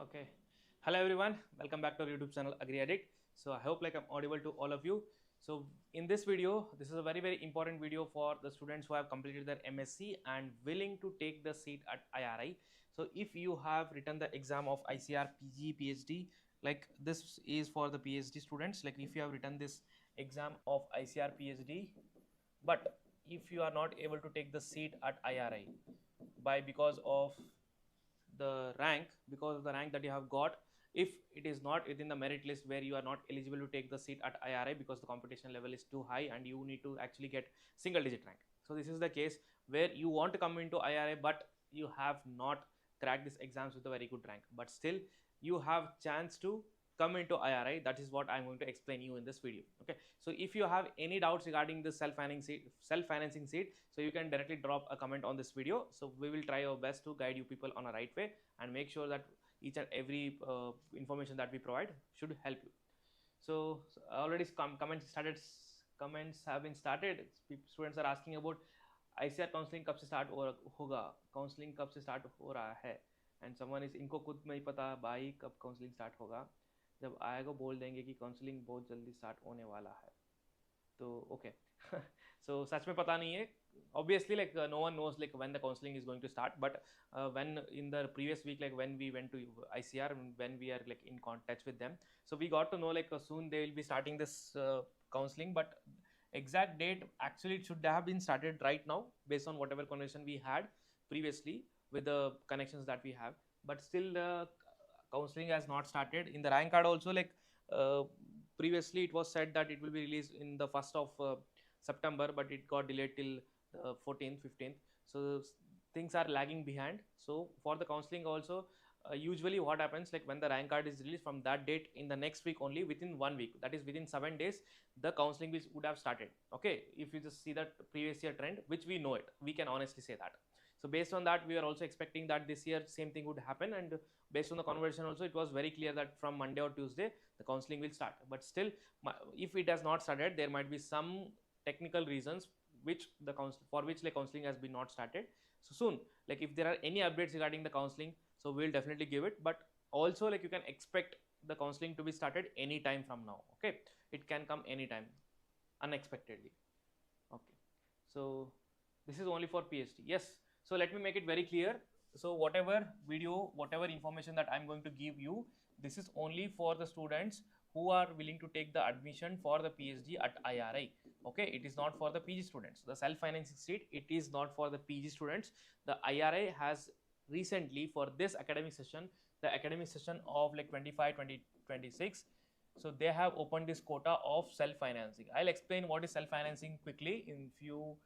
Okay. Hello everyone. Welcome back to our YouTube channel AgriAddict. So I hope I'm audible to all of you. So in this video, this is a very important video for the students who have completed their MSc and willing to take the seat at IRI. So if you have written the exam of ICR PG PhD, this is for the PhD students. Like if you have written this exam of ICR PhD, but if you are not able to take the seat at IRI because of the rank, because of the rank that you have got, if it is not within the merit list where you are not eligible to take the seat at IRI because the competition level is too high and you need to actually get single digit rank. So this is the case where you want to come into IRI but you have not cracked these exams with a very good rank, but still you have chance to come into IRI. That is what I'm going to explain you in this video. Okay, so if you have any doubts regarding the self-financing seat, so you can directly drop a comment on this video. So we will try our best to guide you people on a right way and make sure that each and every information that we provide should help you. So already comments have been started. Students are asking about ICR counselling कब से start होगा, counselling कब से start हो रहा है, and someone is इनको खुद नहीं पता भाई कब काउंसलिंग स्टार्ट होगा, जब आएगा बोल देंगे कि काउंसलिंग बहुत जल्दी स्टार्ट होने वाला है. तो ओके so सच में पता नहीं है obviously, no one knows when the counseling is going to start, but when in the previous week, when we went to ICR, when we are in touch with them, so we got to know soon they will be starting this counseling, but exact date actually it should have been started right now based on whatever conversation we had previously with the connections that we have, but still the counseling has not started. In the rank card also, previously it was said that it will be released in the 1st of September, but it got delayed till 14th 15th, so things are lagging behind. So for the counseling also, usually what happens, when the rank card is released, from that date in the next week only, within 1 week, that is within 7 days, the counseling would have started. Okay, if you just see that previous year trend, which we know it, we can honestly say that. So based on that, we are also expecting that this year same thing would happen, and based on the conversation also, it was very clear that from Monday or Tuesday the counseling will start. But still, if it has not started, there might be some technical reasons for which counseling has been not started. So soon, if there are any updates regarding the counseling, so we'll definitely give it. But also, you can expect the counseling to be started anytime from now. Okay, it can come anytime unexpectedly. Okay, so this is only for PhD. Yes, so let me make it very clear. So whatever video, whatever information that I'm going to give you, this is only for the students who are willing to take the admission for the PhD at IRI. Okay, it is not for the PG students. The self-financing seat, it is not for the PG students. The IRI has recently, for this academic session, the academic session of 25-26, so they have opened this quota of self-financing. I'll explain what is self-financing quickly in few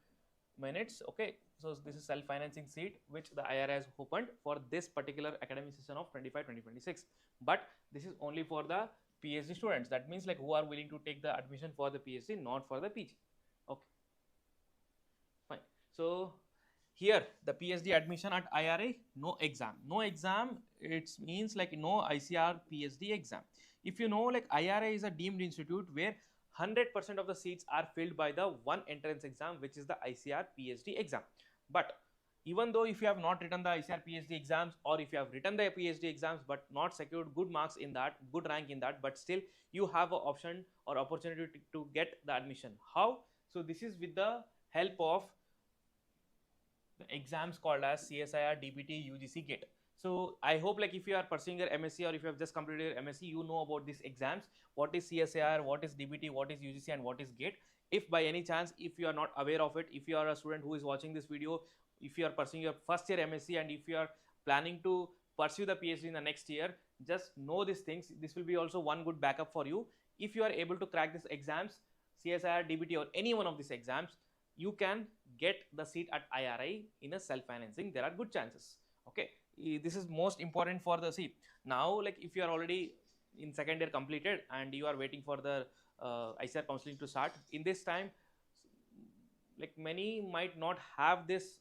minutes. Okay, so this is self-financing seat which the IRI has opened for this particular academic session of 25-26, but this is only for the PhD students. That means who are willing to take the admission for the PhD, not for the PG. Okay, fine. So here the PhD admission at IRI, no exam. It means no ICR PhD exam. If you know, IRI is a deemed institute where 100% of the seats are filled by the one entrance exam, which is the ICR PhD exam. But even though if you have not written the ICR PhD exams, or if you have written the PhD exams but not secured good marks in that, good rank in that, but still you have an option or opportunity to get the admission. How? So this is with the help of the exams called as CSIR, DBT, UGC, GATE. So I hope if you are pursuing your MSc, or if you have just completed your MSc, you know about these exams. What is CSIR, what is DBT, what is UGC, and what is GATE. If by any chance, if you are not aware of it, if you are a student who is watching this video, if you are pursuing your first year MSc, and if you are planning to pursue the PhD in the next year, just know these things. This will be also one good backup for you. If you are able to crack these exams, CSIR, DBT, or any one of these exams, you can get the seat at IRI in a self-financing. There are good chances. Okay, this is most important for the seat. Now, if you are already in second year completed and you are waiting for the ICR counseling to start, in this time, many might not have this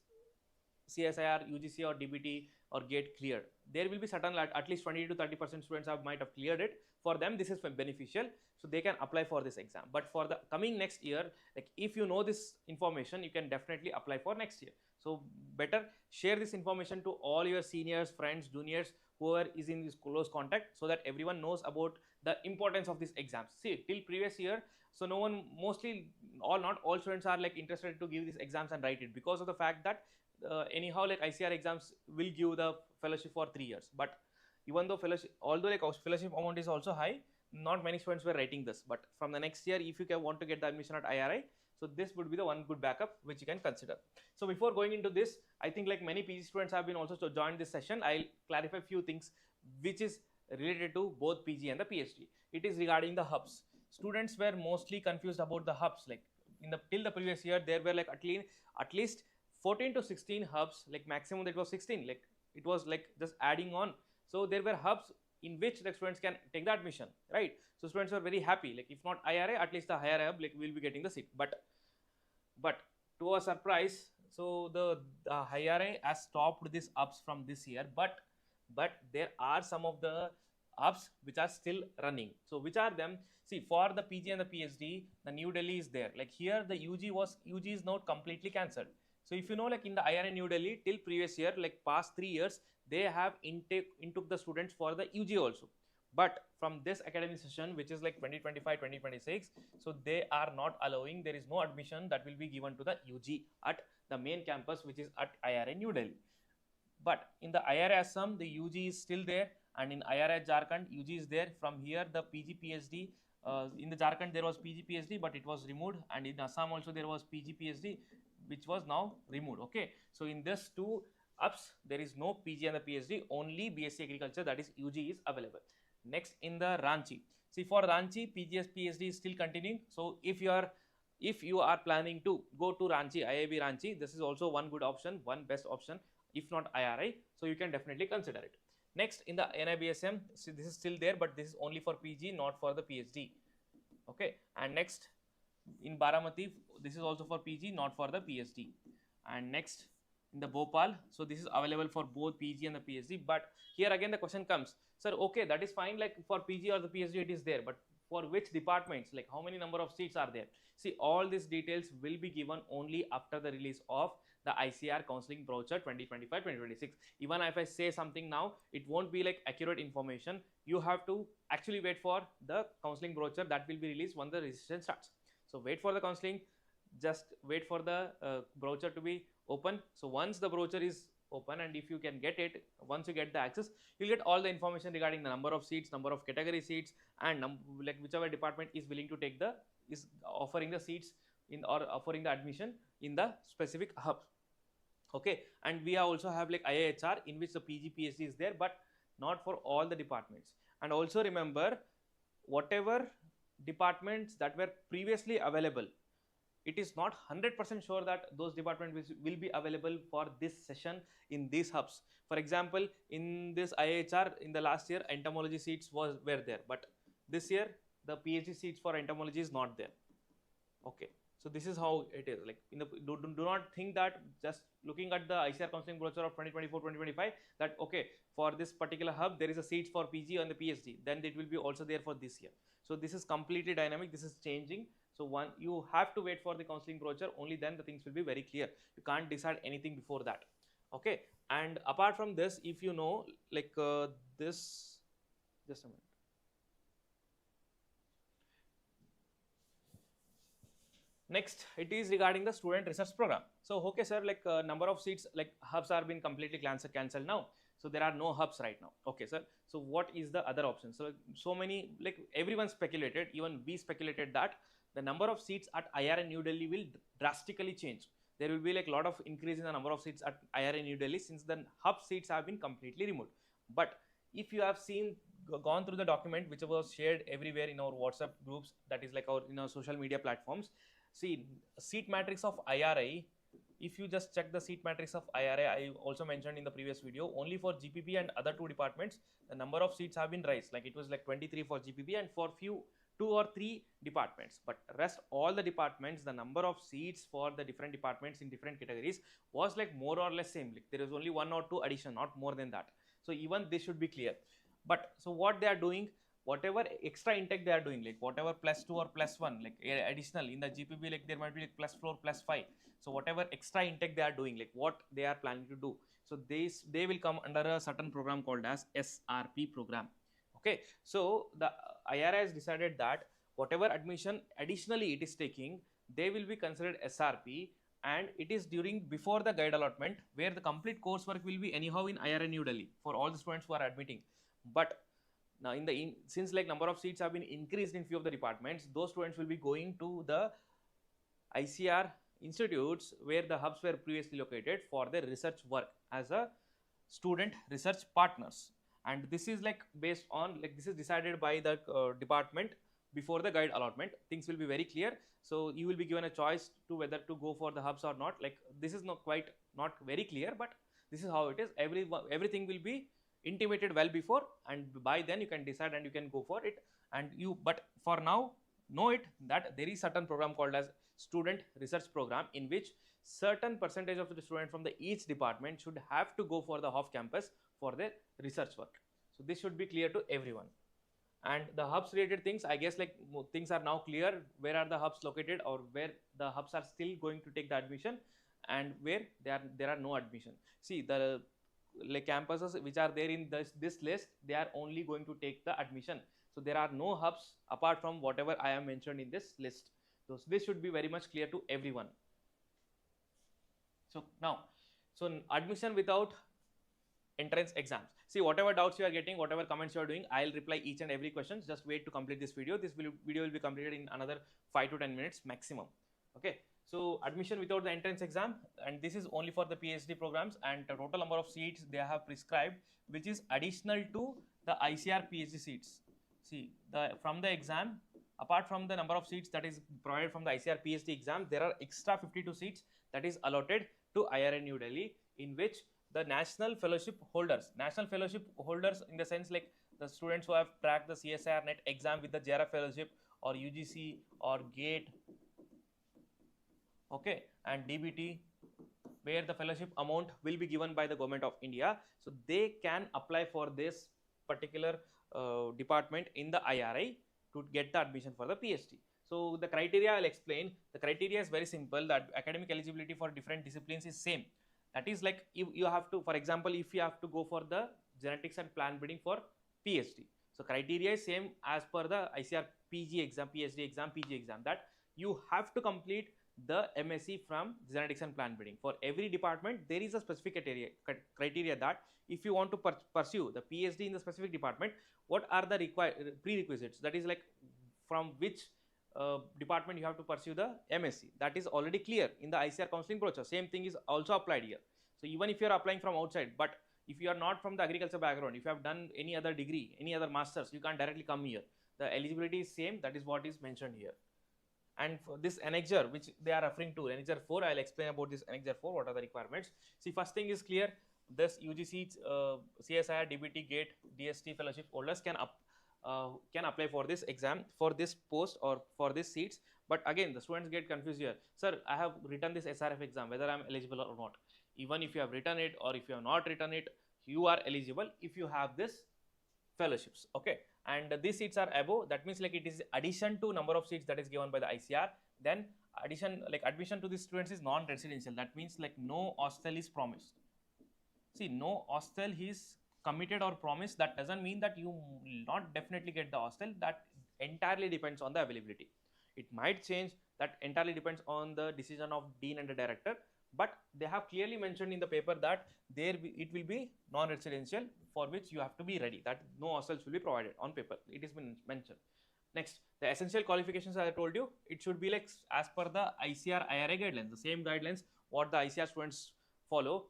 CSIR, UGC, or DBT, or GATE cleared. There will be certain, at least 20-30% students might have cleared it. For them, this is beneficial, so they can apply for this exam. But for the coming next year, if you know this information, you can definitely apply for next year. So better share this information to all your seniors, friends, juniors whoever is in this close contact, so that everyone knows about the importance of these exams. See, till previous year, so no one, mostly all, not all students are like interested to give these exams and write it, because of the fact that anyhow like ICAR exams will give the fellowship for 3 years. But even though fellowship, although like fellowship amount is also high, not many students were writing this. But from the next year, if you can want to get the admission at IRI, so this would be the one good backup which you can consider. So before going into this, I think like many PG students have been also joined this session, I'll clarify few things which is related to both PG and the PhD. It is regarding the hubs. Students were mostly confused about the hubs. Like in the till the previous year, there were like at least 14 to 16 hubs, like maximum that was 16, like it was like just adding on. So there were hubs in which the students can take the admission, right? So students were very happy, like if not IRA, at least the higher hub, like we'll be getting the seat. But to our surprise, so the IRA has stopped these ups from this year, but there are some of the ups which are still running. So which are them? See, for the PG and the PhD, the New Delhi is there. Like here, the UG is not completely cancelled. So if you know, like in the IRA New Delhi, till previous year, like past 3 years, they have intook the students for the UG also. But from this academic session, which is like 2025-2026, so they are not allowing, there is no admission that will be given to the UG at the main campus, which is at IRA New Delhi. But in the IRA Assam, the UG is still there, and in IRA Jharkhand, UG is there. From here, the PG PhD, in the Jharkhand there was PG PhD, but it was removed, and in Assam also there was PG PhD, which was now removed. Okay, so in this two ups, there is no PG and the PhD, only BSc Agriculture, that is UG, is available. Next, in the Ranchi, see for Ranchi, PGS PhD is still continuing. So if you are planning to go to Ranchi, IIB Ranchi, this is also one good option, one best option, if not IRI, so you can definitely consider it. Next, in the NIBSM, see this is still there, but this is only for PG, not for the PhD. Okay, and next in Baramati, this is also for PG, not for the PhD. And next in the Bhopal, so this is available for both PG and the PhD. But here again the question comes, sir, okay, that is fine, like for PG or the PhD it is there, but for which departments, like how many number of seats are there? See, all these details will be given only after the release of the ICAR counseling brochure 2025-2026. Even if I say something now, it won't be like accurate information. You have to actually wait for the counseling brochure that will be released when the registration starts. So wait for the counseling, just wait for the brochure to be open. So once the brochure is open, and if you can get it, once you get the access, you'll get all the information regarding the number of seats, number of category seats, and like whichever department is willing to take the, is offering the seats in, or offering the admission in the specific hub. Okay, and we also have like IAHR, in which the PG PhD is there, but not for all the departments. And also remember, whatever departments that were previously available, it is not 100% sure that those departments will be available for this session in these hubs. For example, in this IHR, in the last year, entomology seats were there, but this year the PhD seats for entomology is not there. Okay, so this is how it is. Like in the, do not think that just looking at the ICAR counseling brochure of 2024-2025 that okay, for this particular hub there is a seat for PG and the PhD, then it will be also there for this year. So this is completely dynamic, this is changing. So one, you have to wait for the counseling brochure, only then the things will be very clear. You can't decide anything before that. Okay, and apart from this, if you know, like this, just a minute. Next, it is regarding the student research program. So okay sir, like number of seats, like hubs are being completely cancelled now. So there are no hubs right now. Okay sir, so what is the other option? So many, like everyone speculated, even we speculated that the number of seats at IRA New Delhi will drastically change. There will be like a lot of increase in the number of seats at IRA New Delhi, since the hub seats have been completely removed. But if you have gone through the document which was shared everywhere in our WhatsApp groups, that is like our in our social media platforms, see seat matrix of IRI. If you just check the seat matrix of IRA, I also mentioned in the previous video, only for GPP and other two departments, the number of seats have been raised. Like it was like 23 for GPP and for 2 or 3 departments, but rest all the departments, the number of seats for the different departments in different categories was like more or less same. Like there is only 1 or 2 addition, not more than that. So even this should be clear. But so what they are doing, whatever extra intake they are doing, like whatever +2 or +1, like additional in the GPB, like there might be like +4, +5. So whatever extra intake they are doing, like what they are planning to do, so they will come under a certain program called as SRP program. Okay, so the IARI has decided that whatever admission additionally it is taking, they will be considered SRP, and it is during before the guide allotment, where the complete coursework will be anyhow in IARI New Delhi for all the students who are admitting. But now since like number of seats have been increased in few of the departments, those students will be going to the ICR institutes where the hubs were previously located for their research work as a student research partners. And this is like based on, like this is decided by the department before the guide allotment. Things will be very clear. So you will be given a choice to whether to go for the hubs or not. Like this is not very clear, but this is how it is. Everything will be intimated well before, and by then you can decide and you can go for it. And but for now, know it that there is certain program called as student research program, in which certain percentage of the students from the each department should have to go for the off campus for their research work. So this should be clear to everyone. And the hubs related things, I guess like things are now clear. Where are the hubs located, or where the hubs are still going to take the admission, and where there are no admission. See, the like campuses which are there in this list, they are only going to take the admission. So there are no hubs apart from whatever I have mentioned in this list. So this should be very much clear to everyone. So now, so admission without entrance exams. See, whatever doubts you are getting, whatever comments you are doing, I'll reply each and every question. Just wait to complete this video. This video will be completed in another 5 to 10 minutes maximum. Okay. So admission without the entrance exam, and this is only for the PhD programs, and the total number of seats they have prescribed, which is additional to the ICR PhD seats. See, from the exam, apart from the number of seats that is provided from the ICR PhD exam, there are extra 52 seats that is allotted to IARI New Delhi, in which the national fellowship holders in the sense like the students who have cracked the CSIR net exam with the JRF fellowship, or UGC or GATE, okay, and DBT, where the fellowship amount will be given by the government of India. So they can apply for this particular department in the IRI to get the admission for the PhD. So the criteria I'll explain. The criteria is very simple, that academic eligibility for different disciplines is same. That is like you have to, for example, if you have to go for the genetics and plant breeding for PhD. So criteria is same as per the ICR PG exam, PhD exam, PG exam, that you have to complete the MSc from genetics and plant breeding. For every department, there is a specific criteria that if you want to pursue the PhD in the specific department, what are the prerequisites? That is like from which department you have to pursue the MSc. That is already clear in the ICR counseling brochure. Same thing is also applied here. So even if you are applying from outside, but if you are not from the agriculture background, if you have done any other degree, any other masters, you can't directly come here. The eligibility is same. That is what is mentioned here. And for this annexure, which they are referring to, annexure 4, I'll explain about this annexure 4, what are the requirements. See, first thing is clear, this UGC, CSIR, DBT, GATE, DST fellowship holders can apply for this exam, for this post or for these seats. But again, the students get confused here. Sir, I have written this SRF exam, whether I'm eligible or not. Even if you have written it or if you have not written it, you are eligible if you have this fellowships. Okay. And these seats are above, that means like it is addition to number of seats that is given by the ICR. Then admission to these students is non-residential. That means like no hostel is promised. See, no hostel is committed or promised. That doesn't mean that you will not definitely get the hostel. That entirely depends on the availability. It might change. That entirely depends on the decision of dean and the director. But they have clearly mentioned in the paper that it will be non-residential, for which you have to be ready, that no hostels will be provided on paper. It has been mentioned. Next, the essential qualifications, as I told you, it should be like as per the ICR IRA guidelines, the same guidelines what the ICR students follow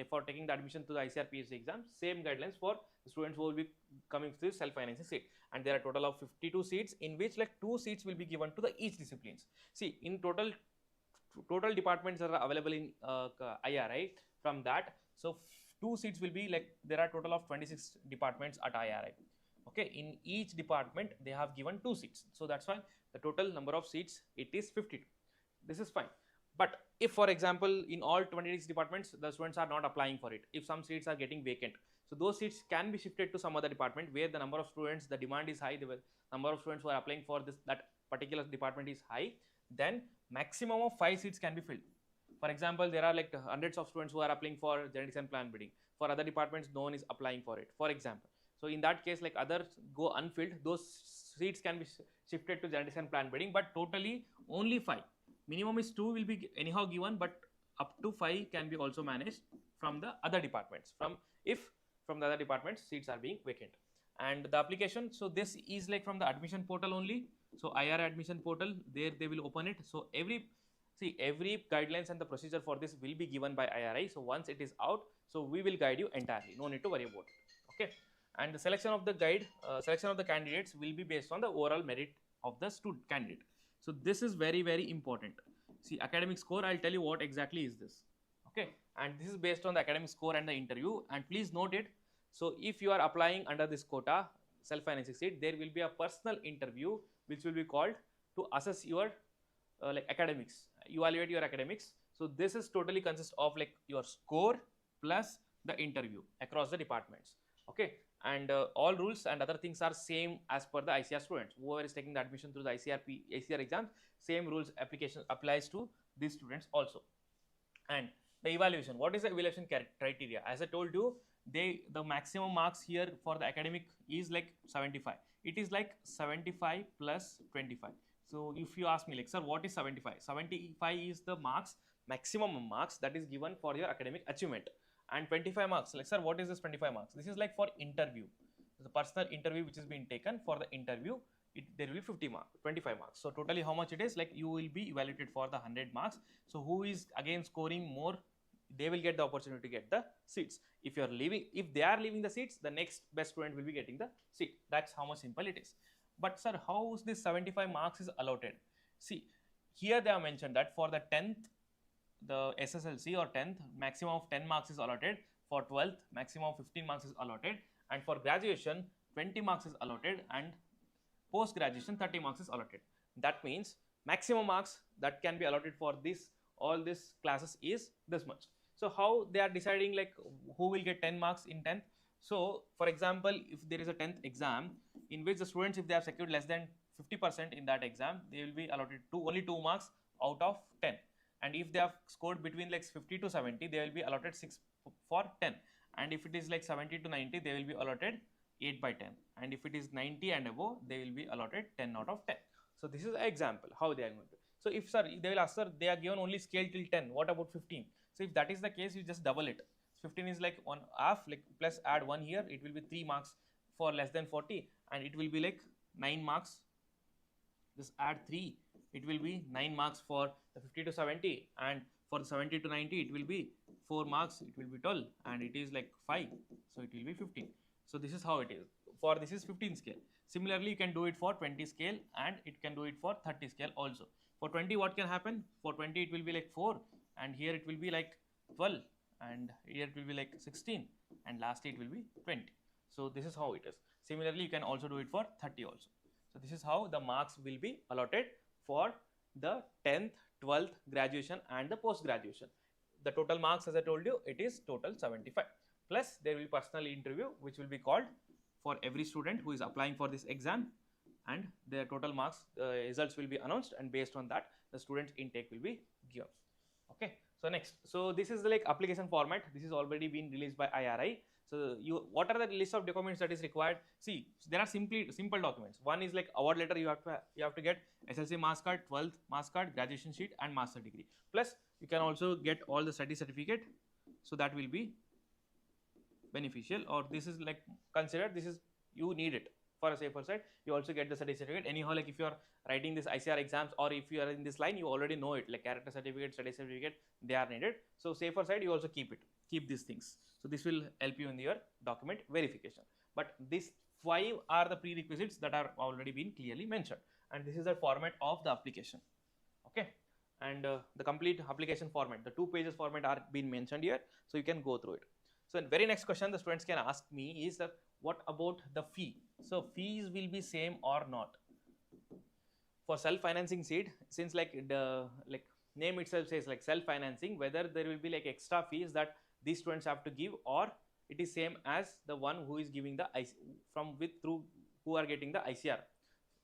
for taking the admission to the ICR PhD exam, same guidelines for the students who will be coming to the self-financing seat. And there are a total of 52 seats, in which like 2 seats will be given to the each disciplines. See, in total departments are available in IRI. From that, so 2 seats will be like, there are total of 26 departments at IRI. Okay, in each department they have given 2 seats. So that's why the total number of seats, it is 52. This is fine. But if, for example, in all 26 departments, the students are not applying for it, if some seats are getting vacant, so those seats can be shifted to some other department where the number of students, the demand is high, the number of students who are applying for that particular department is high, then maximum of 5 seats can be filled. For example, there are like hundreds of students who are applying for genetics and plant breeding. For other departments, no one is applying for it, for example. So in that case, like others go unfilled, those seats can be shifted to genetics and plant breeding, but totally only 5. Minimum is 2 will be anyhow given, but up to 5 can be also managed from the other departments, from the other departments seats are being vacant. And the application, so this is like from the admission portal only. So IARI admission portal, there they will open it. So every guidelines and the procedure for this will be given by IARI. So once it is out, so we will guide you entirely, no need to worry about it. Okay. And the selection of the selection of the candidates will be based on the overall merit of the student candidate. So this is very, very important. See, academic score, I'll tell you what exactly is this. Okay. And this is based on the academic score and the interview. And please note it. So if you are applying under this quota, self-financing seat, there will be a personal interview which will be called to assess your like academics, evaluate your academics. So this is totally consists of like your score plus the interview across the departments. Okay. And all rules and other things are same as per the ICR students. Whoever is taking the admission through the ICR exams, same rules application applies to these students also. And the evaluation, what is the evaluation criteria? As I told you, the maximum marks here for the academic is like 75. It is like 75 plus 25. So if you ask me like, sir, what is 75? 75 is the marks, maximum marks that is given for your academic achievement. And 25 marks, like, sir, what is this 25 marks? This is like for interview. The personal interview which is being taken for the interview, there will be 25 marks. So totally how much it is? Like you will be evaluated for the 100 marks. So who is again scoring more, they will get the opportunity to get the seats. If they are leaving the seats, the next best student will be getting the seat. That's how much simple it is. But sir, how is this 75 marks is allotted? See, here they have mentioned that for the 10th, the SSLC or 10th, maximum of 10 marks is allotted. For 12th, maximum of 15 marks is allotted. And for graduation, 20 marks is allotted. And post graduation, 30 marks is allotted. That means maximum marks that can be allotted for all these classes is this much. So how they are deciding like who will get 10 marks in 10th? So for example, if there is a 10th exam in which the students, if they have secured less than 50% in that exam, they will be allotted only 2 marks out of 10. And if they have scored between like 50 to 70, they will be allotted 6 for 10. And if it is like 70 to 90, they will be allotted 8 by 10. And if it is 90 and above, they will be allotted 10 out of 10. So this is an example how they are going to. So if sir, they will ask, sir, they are given only scale till 10. What about 15? So if that is the case, you just double it. 15 is like 1/2, like plus add 1 here, it will be 3 marks for less than 40, and it will be like 9 marks. Just add 3, it will be 9 marks for the 50 to 70, and for the 70 to 90, it will be 4 marks, it will be 12, and it is like 5, so it will be 15. So this is how it is. For this is 15 scale. Similarly, you can do it for 20 scale, and it can do it for 30 scale also. For 20, what can happen? For 20, it will be like 4, and here it will be like 12, and here it will be like 16, and lastly it will be 20. So this is how it is. Similarly, you can also do it for 30 also. So this is how the marks will be allotted for the 10th, 12th, graduation and the post graduation. The total marks, as I told you, it is total 75. Plus there will be personal interview which will be called for every student who is applying for this exam, and their total marks results will be announced, and based on that the students intake will be given. Okay. So next, so this is the like application format. This is already been released by IARI. So what are the list of documents that is required? See, there are simple documents. One is like award letter. You have to get SLC marks card, 12th marks card, graduation sheet, and master degree. Plus you can also get all the study certificate. So that will be beneficial, or this is like considered, this is you need it for a safer side. You also get the study certificate. Anyhow, like if you are writing this ICR exams, or if you are in this line, you already know it, like character certificate, study certificate, they are needed. So safer side, you also keep these things. So this will help you in your document verification. But these 5 are the prerequisites that are already been clearly mentioned, and this is the format of the application. Okay. And the complete application format, the 2 pages format are been mentioned here, so you can go through it. So the very next question the students can ask me is that what about the fee? So fees will be same or not? For self-financing seat, since like name itself says like self-financing, whether there will be like extra fees that these students have to give, or it is same as the one who is giving the through who are getting the ICR.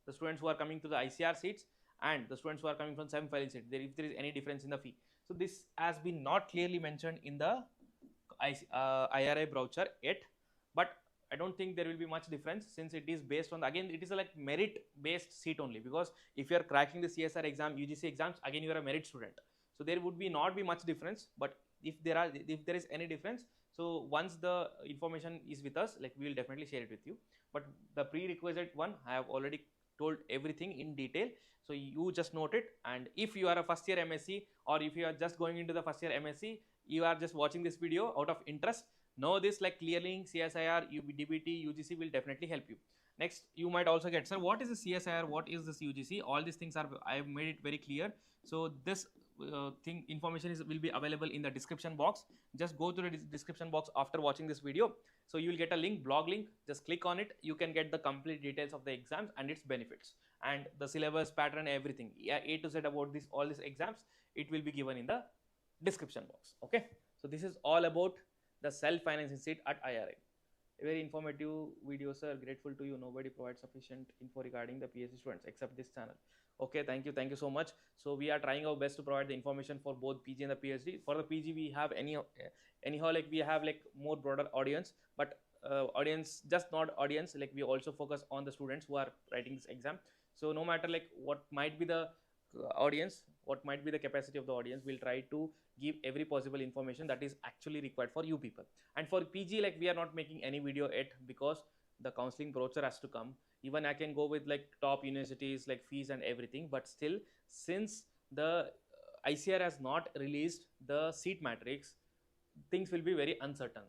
The students who are coming to the ICR seats and the students who are coming from self-filing seats, if there is any difference in the fee. So this has been not clearly mentioned in the IRI brochure yet, but I don't think there will be much difference, since it is based on, again, it is a like merit based seat only, because if you are cracking the CSR exam, UGC exams, again you are a merit student, so there would be not be much difference. But if there is any difference, so once the information is with us, like we will definitely share it with you. But the prerequisite one, I have already told everything in detail, so you just note it. And if you are a first year MSc, or if you are just going into the first year MSc, you are just watching this video out of interest, know this like clearly. CSIR, DBT, UGC will definitely help you. Next, you might also get, sir, what is the CSIR, what is this UGC? All these things are, I have made it very clear. So this information will be available in the description box. Just go to the description box after watching this video. So you will get a link, blog link, just click on it. You can get the complete details of the exams and its benefits and the syllabus, pattern, everything, A to Z about this, all these exams, it will be given in the description box. Okay, so this is all about the self-financing seat at IRI. A very informative video, sir. Grateful to you. Nobody provides sufficient info regarding the PhD students except this channel. Okay, thank you so much. So we are trying our best to provide the information for both PG and the PhD. For the PG, we have anyhow like we have like more broader audience, but audience, just not audience, like we also focus on the students who are writing this exam. So no matter like what might be the audience, what might be the capacity of the audience, we'll try to give every possible information that is actually required for you people. And for PG, like we are not making any video yet, because the counseling brochure has to come. Even I can go with like top universities, like fees and everything, but still, since the ICR has not released the seat matrix, things will be very uncertain.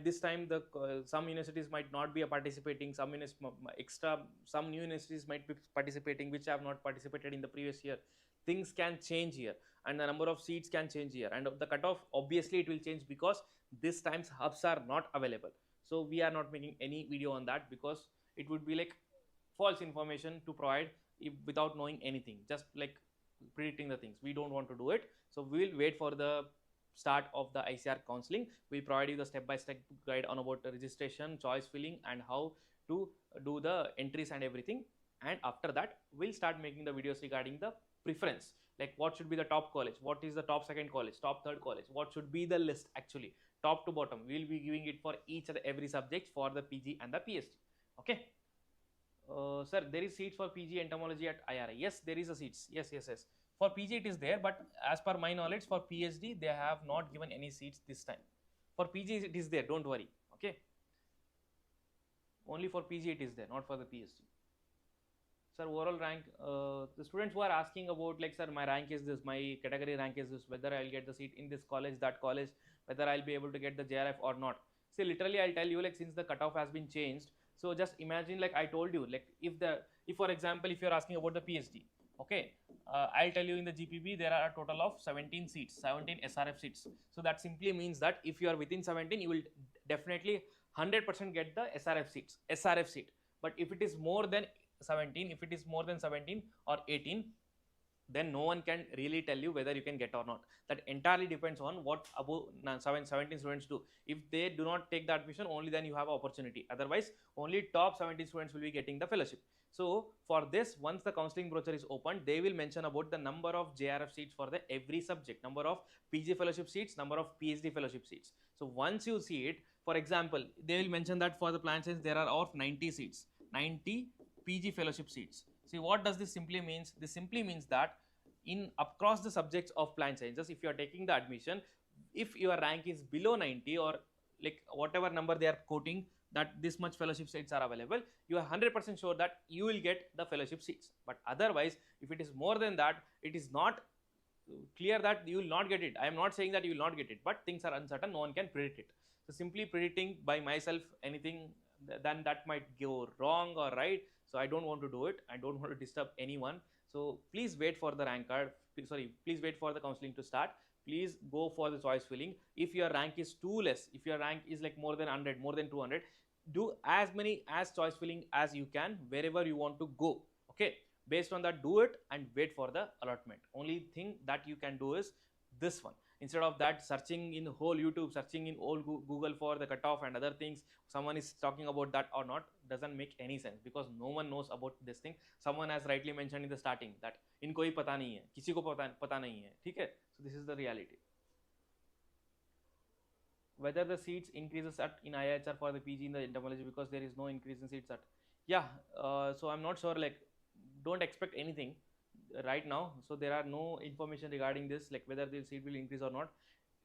This time the some universities might not be participating, some new universities might be participating which have not participated in the previous year. Things can change here, and the number of seats can change here, and the cutoff, obviously it will change, because this time's hubs are not available. So we are not making any video on that, because it would be like false information to provide without knowing anything, just like predicting the things. We don't want to do it. So we will wait for the start of the ICR counseling. We'll provide you the step-by-step guide on about the registration, choice filling, and how to do the entries and everything. And after that, we'll start making the videos regarding the preference, like what should be the top college, what is the top second college, top third college, what should be the list actually, top to bottom. We'll be giving it for each and every subject for the PG and the PhD. Okay. Sir, there is seats for PG entomology at IRI. Yes, there is a seats. Yes. For PG it is there, but as per my knowledge, for PhD they have not given any seats this time. For PG it is there, don't worry. Okay. Only for PG it is there, not for the PhD. Sir, overall rank, the students who are asking about like, sir, my rank is this, my category rank is this, whether I'll get the seat in this college, that college, whether I'll be able to get the JRF or not. See, literally I'll tell you, like, since the cutoff has been changed, so just imagine, like I told you, like if for example, if you're asking about the PhD, okay, I'll tell you in the GPB there are a total of 17 seats, 17 SRF seats. So that simply means that if you are within 17, you will definitely 100% get the SRF seat. But if it is more than 17 or 18, then no one can really tell you whether you can get or not. That entirely depends on what above 17 students do. If they do not take the admission, only then you have an opportunity. Otherwise, only top 17 students will be getting the fellowship. So for this, once the counseling brochure is opened, they will mention about the number of JRF seats for the every subject, number of PG fellowship seats, number of PhD fellowship seats. So once you see it, for example, they will mention that for the plant science there are of 90 seats, 90 PG fellowship seats. See, what does this simply means? This simply means that in across the subjects of plant sciences, if you are taking the admission, if your rank is below 90 or like whatever number they are quoting, that this much fellowship seats are available, you are 100% sure that you will get the fellowship seats. But otherwise, if it is more than that, it is not clear that you will not get it. I am not saying that you will not get it, but things are uncertain, no one can predict it. So simply predicting by myself anything, then that might go wrong or right. So I don't want to do it. I don't want to disturb anyone. So please wait for the rank card. Please wait for the counseling to start. Please go for the choice filling. If your rank is too less, if your rank is like more than 100, more than 200, do as many as choice filling as you can wherever you want to go. Okay. Based on that, do it and wait for the allotment. Only thing that you can do is this one. Instead of that, searching in whole YouTube, searching in all Google for the cutoff and other things, someone is talking about that or not, doesn't make any sense, because no one knows about this thing. Someone has rightly mentioned in the starting that इनको ही पता नहीं है, किसी को पता नहीं है, ठीक है? So this is the reality. Whether the seats increases at in IHR for the PG in the entomology, because there is no increase in seats at, yeah, so I'm not sure, like don't expect anything right now. So there are no information regarding this, like whether the seat will increase or not.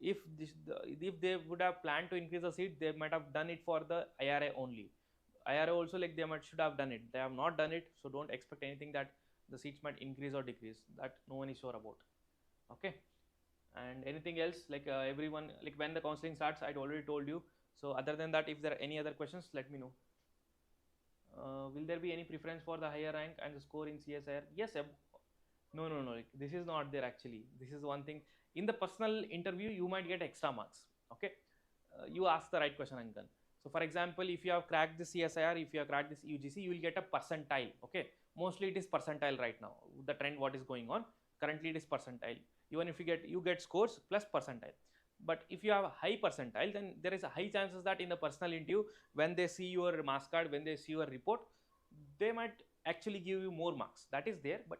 If if they would have planned to increase the seat, they might have done it for the IRA only. IRA also, like they should have done it. They have not done it, so don't expect anything that the seats might increase or decrease. That no one is sure about. Okay. And anything else, like everyone, like when the counseling starts, I already told you. So other than that, if there are any other questions, let me know. Will there be any preference for the higher rank and the score in CSIR? Yes. No. Like, this is not there actually. This is one thing. In the personal interview, you might get extra marks. Okay. You ask the right question, Ankan. So for example, if you have cracked the CSIR, if you have cracked this UGC, you will get a percentile. Okay. Mostly it is percentile right now. The trend what is going on. Currently it is percentile. Even if you get scores plus percentile. But if you have a high percentile, then there is a high chances that in the personal interview, when they see your marks card, when they see your report, they might actually give you more marks. That is there, but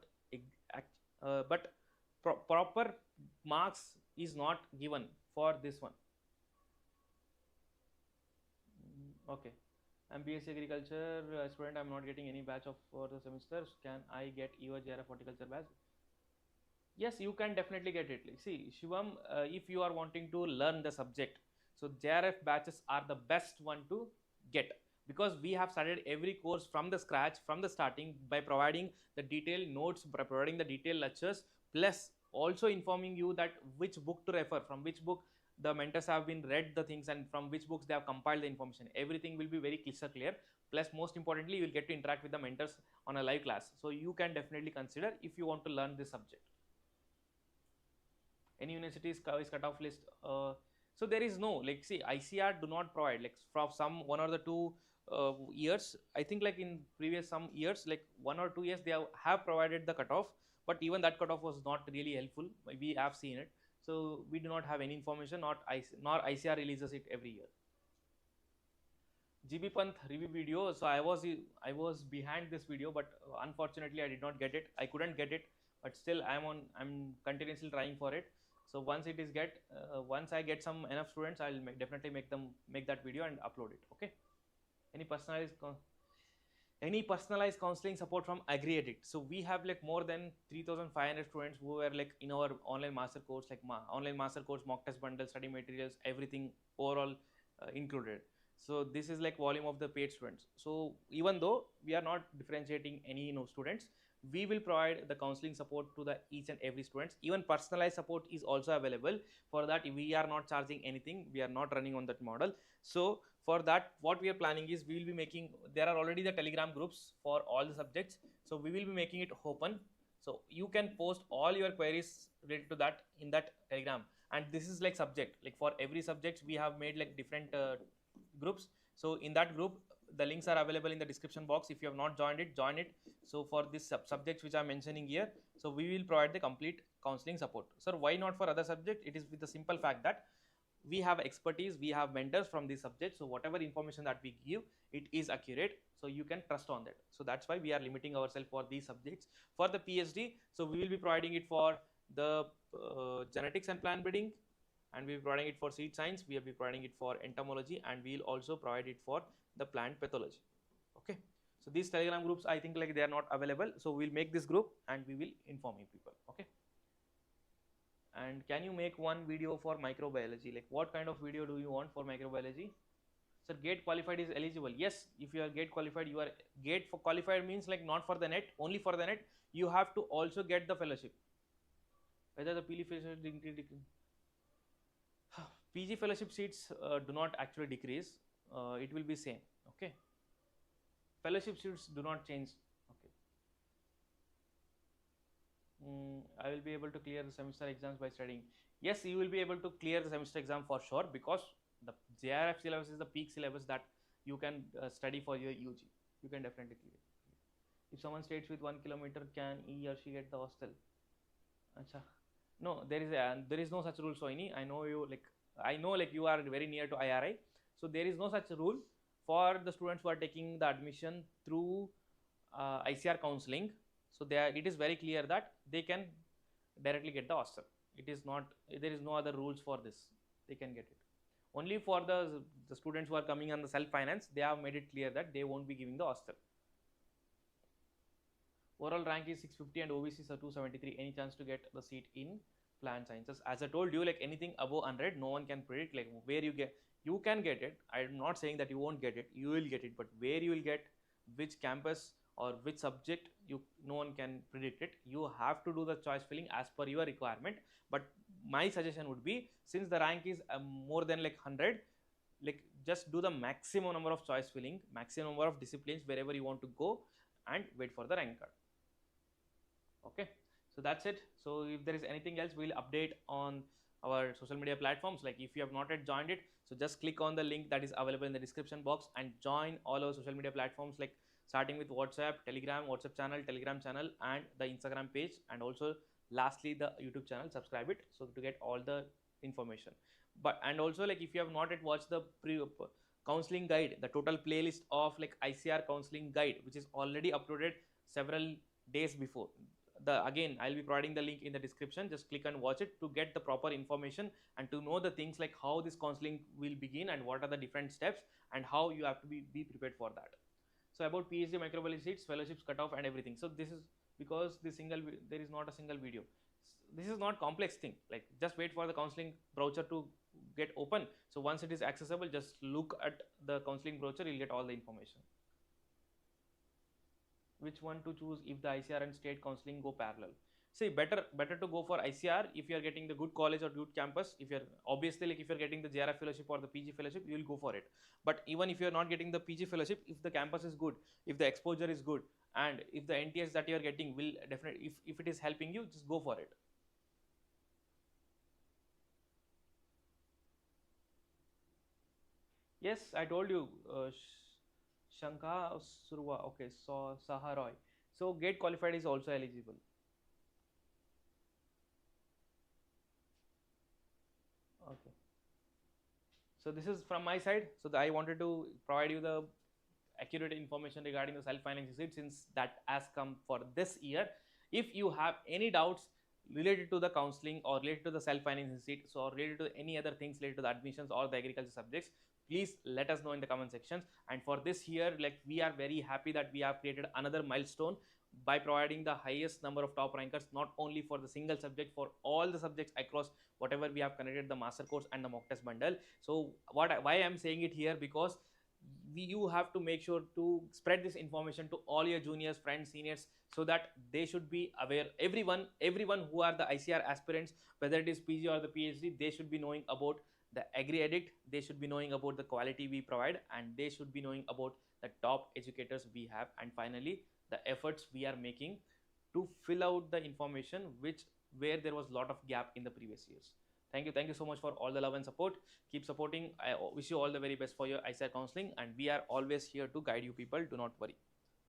proper marks is not given for this one. Okay. I'm BSc Agriculture student. I'm not getting any batch for the semesters. Can I get your JRF horticulture batch? Yes, you can definitely get it. See, Shivam, if you are wanting to learn the subject, so JRF batches are the best one to get, because we have started every course from the scratch, from the starting, by providing the detailed notes, by providing the detailed lectures, plus also informing you that which book to refer, from which book the mentors have been read the things, and from which books they have compiled the information. Everything will be very crystal clear. Plus, most importantly, you will get to interact with the mentors on a live class. So you can definitely consider if you want to learn this subject. Any universities is cutoff list. So there is no, like, see, ICR do not provide, like from some 1 or the 2 years, I think, like in previous some years, like 1 or 2 years, they have provided the cutoff, but even that cutoff was not really helpful. We have seen it, so we do not have any information, nor ICR releases it every year. GB Panth review video. So I was behind this video, but unfortunately I did not get it. I couldn't get it, but still I'm continuously trying for it. So once it is once I get some enough students, I'll definitely make that video and upload it. Okay. Any personalized counseling support from AgriAddict. So we have like more than 3,500 students who were like in our online master course, like online master course, mock test bundle, study materials, everything overall included. So this is like volume of the paid students. So even though we are not differentiating any students, we will provide the counseling support to the each and every students. Even personalized support is also available. For that, we are not charging anything. We are not running on that model. So for that, what we are planning is we will be making, there are already the Telegram groups for all the subjects. So we will be making it open. So you can post all your queries related to that in that Telegram. And this is like subject, like for every subject, we have made like different groups. So in that group, the links are available in the description box. If you have not joined it, join it. So for this subjects which I'm mentioning here, so we will provide the complete counseling support. So why not for other subject? It is with the simple fact that we have expertise, we have mentors from this subject. So whatever information that we give, it is accurate. So you can trust on that. So that's why we are limiting ourselves for these subjects. For the PhD, so we will be providing it for the genetics and plant breeding, and we will be providing it for seed science, we will be providing it for entomology, and we will also provide it for the plant pathology. Okay. So these Telegram groups, I think like they are not available. So we'll make this group and we will inform you people. Okay. And can you make one video for microbiology? Like what kind of video do you want for microbiology? Sir, GATE qualified is eligible. Yes, if you are GATE qualified, you are GATE for qualified means like not for the net, only for the net. You have to also get the fellowship. Whether the PG fellowship seats do not actually decrease. It will be same. Okay. Fellowship seats do not change. Okay. I will be able to clear the semester exams by studying. Yes, you will be able to clear the semester exam for sure, because the JRF syllabus is the peak syllabus that you can study for your UG. You can definitely clear it. If someone stays with 1 kilometer, can he or she get the hostel? Acha. No, there is no such rule, Soini. I know like you are very near to IRI, so there is no such rule for the students who are taking the admission through ICR counseling. So it is very clear that they can directly get the hostel. It is not, there is no other rules for this. They can get it. Only for the students who are coming on the self finance, they have made it clear that they won't be giving the hostel. Overall rank is 650 and OBCs are 273. Any chance to get the seat in plant sciences? As I told you, like anything above 100, no one can predict like where you get. You can get it. I'm not saying that you won't get it. You will get it, but where you will get, which campus or which subject, no one can predict it. You have to do the choice filling as per your requirement. But my suggestion would be, since the rank is more than like 100, like just do the maximum number of choice filling, maximum number of disciplines wherever you want to go, and wait for the rank card. Okay, so that's it. So if there is anything else, we'll update on our social media platforms. Like if you have not yet joined it, so just click on the link that is available in the description box and join all our social media platforms, like starting with WhatsApp, WhatsApp channel, Telegram channel, and the Instagram page, and also lastly the YouTube channel. Subscribe it so to get all the information. But and also, like if you have not yet watched the counseling guide, the total playlist of like ICR counseling guide, which is already uploaded several days before. Again, I'll be providing the link in the description. Just click and watch it to get the proper information and to know the things like how this counseling will begin and what are the different steps and how you have to be prepared for that. So about PhD microbiology seats, fellowships, cutoff, and everything. So this is because there is not a single video. This is not complex thing. Like just wait for the counseling brochure to get open. So once it is accessible, just look at the counseling brochure. You'll get all the information. Which one to choose if the ICR and state counseling go parallel? See, better to go for ICR if you are getting the good college or good campus. If you're obviously, like if you're getting the JRF fellowship or the PG fellowship, you will go for it. But even if you're not getting the PG fellowship, if the campus is good, if the exposure is good, and if the NTS that you are getting will definitely, if it is helping you, just go for it. Yes, I told you, Shankha Surwa. Okay, so Saharoy. So GATE qualified is also eligible. Okay. So this is from my side. So I wanted to provide you the accurate information regarding the self-financing seat, since that has come for this year. If you have any doubts related to the counseling or related to the self-financing seat, so or related to any other things related to the admissions or the agriculture subjects, please let us know in the comment sections. And for this year, like we are very happy that we have created another milestone by providing the highest number of top rankers, not only for the single subject, for all the subjects across whatever we have connected the master course and the mock test bundle. So why I'm saying it here, because you have to make sure to spread this information to all your juniors, friends, seniors, so that they should be aware. Everyone who are the ICR aspirants, whether it is PG or the PhD, they should be knowing about the AgriAddict. They should be knowing about the quality we provide, and they should be knowing about the top educators we have, and finally the efforts we are making to fill out the information where there was a lot of gap in the previous years. Thank you so much for all the love and support. Keep supporting. I wish you all the very best for your ICR counseling, and we are always here to guide you people. Do not worry.